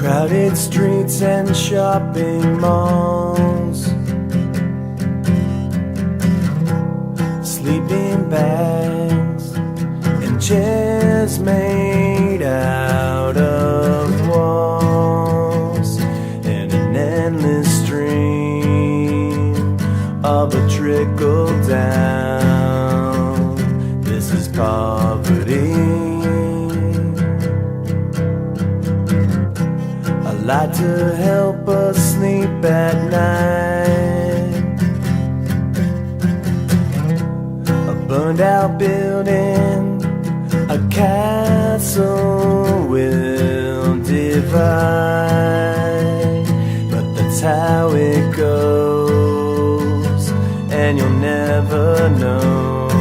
Crowded streets and shopping malls, sleeping bags and chairs made out of walls, and an endless stream of a trickle down. This is poverty. A light to help us sleep at night, a burned out building, a castle will divide. But that's how it goes, and you'll never know.